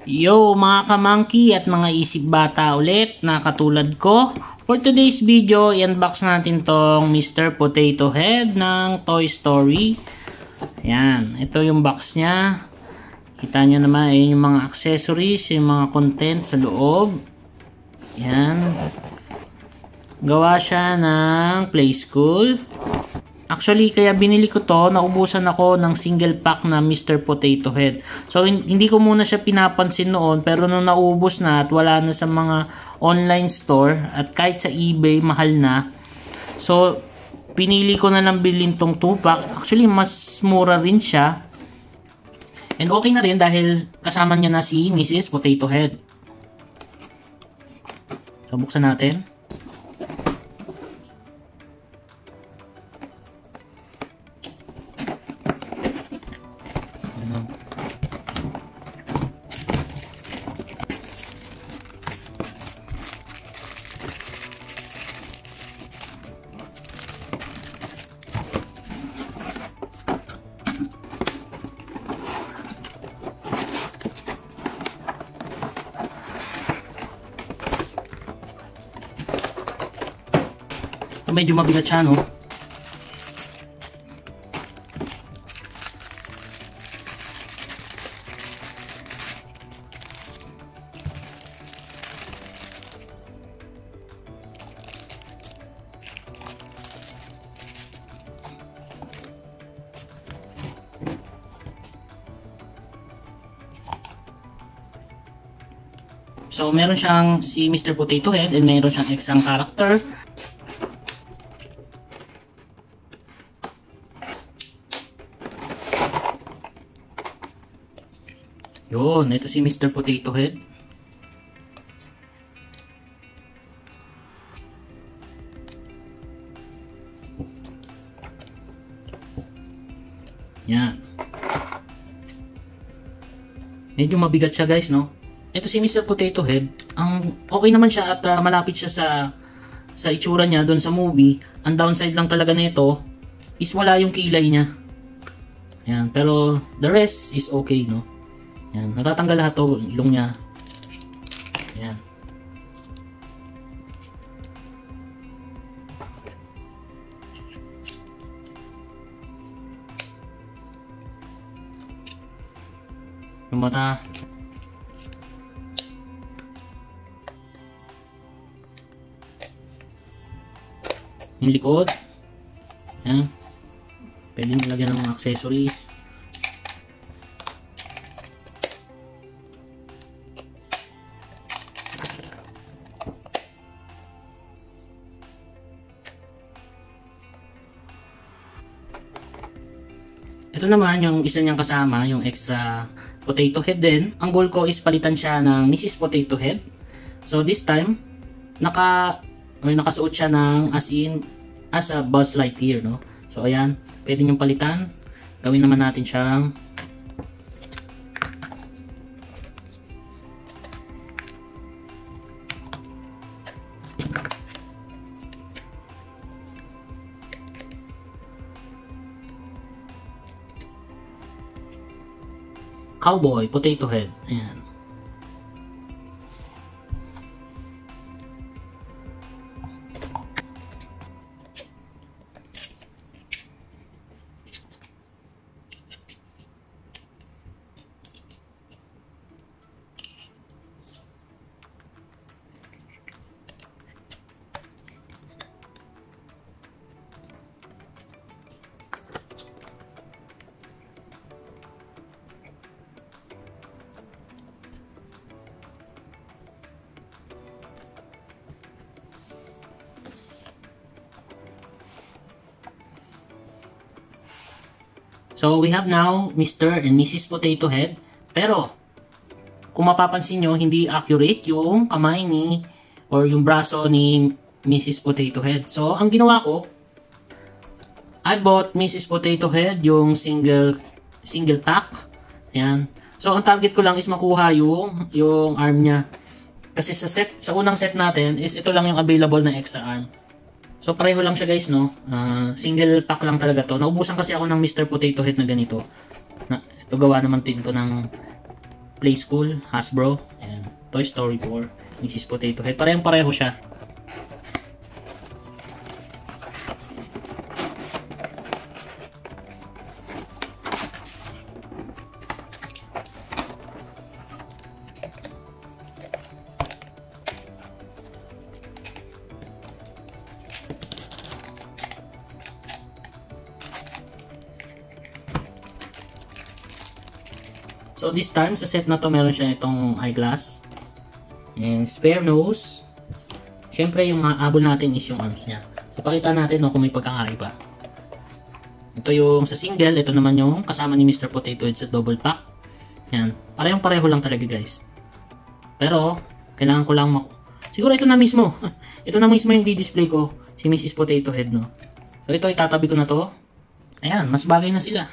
Yo mga kamangki at mga isip bata ulit na katulad ko. For today's video, i-unbox natin tong Mr. Potato Head ng Toy Story. Ayan, ito yung box niya. Kita nyo naman, ayun yung mga accessories, yung mga content sa loob. Ayan. Gawa siya ng Play School. Actually, kaya binili ko to, naubusan ako ng single pack na Mr. Potato Head. So, hindi ko muna siya pinapansin noon, pero nung naubos na at wala na sa mga online store, at kahit sa eBay, mahal na. So, pinili ko na lang bilhin tong 2-pack. Actually, mas mura rin siya. And okay na rin dahil kasama niya na si Mrs. Potato Head. So, buksan natin. Medyo mabigat siya, no? So, meron siyang si Mr. Potato Head and meron siyang extra character. Yun, ito si Mr. Potato Head. Yan. Medyo mabigat siya, guys, no? Ito si Mr. Potato Head. Ang okay naman siya at malapit siya sa itsura niya doon sa movie. Ang downside lang talaga nito is wala yung kilay niya. Yan, pero the rest is okay, no? Yan, natatanggal lahat to, yung ilong niya. Yan. Yung mata. Yung likod. Yan. Pwede nilagyan ng mga accessories. Ito naman yung isa niyang kasama, yung extra potato head din. Ang goal ko is palitan siya ng Mrs. Potato Head. So this time, nakasuot siya ng as a Buzz Lightyear, no? So ayan, pwede niyong palitan. Gawin naman natin siyang Cowboy Potato Head. Ayan. So, we have now Mr. and Mrs. Potato Head. Pero, kung mapapansin nyo, hindi accurate yung kamay ni or yung braso ni Mrs. Potato Head. So, ang ginawa ko, I bought Mrs. Potato Head yung single pack. Ayan. So, ang target ko lang is makuha yung arm niya. Kasi sa unang set natin is ito lang yung available na extra arm. So pareho lang siya guys, no? Single pack lang talaga to. Naubusan kasi ako ng Mr. Potato Head na ganito. Ito gawa naman din to ng Play School, Hasbro. Ayan. Toy Story 4, Mrs. Potato Head. Parehong-pareho siya. So this time, sa set na to, meron siya itong eyeglass. And spare nose. Siyempre, yung habol natin is yung arms niya. Ipakita natin no, kung may pagkakaiba. Ito yung sa single. Ito naman yung kasama ni Mr. Potato Head sa double pack. Yan. Parehong-pareho lang talaga guys. Pero, kailangan ko lang siguro ito na mismo. Ito na mismo yung di-display ko. Si Mrs. Potato Head, no. So ito, itatabi ko na to. Ayan, mas bagay na sila.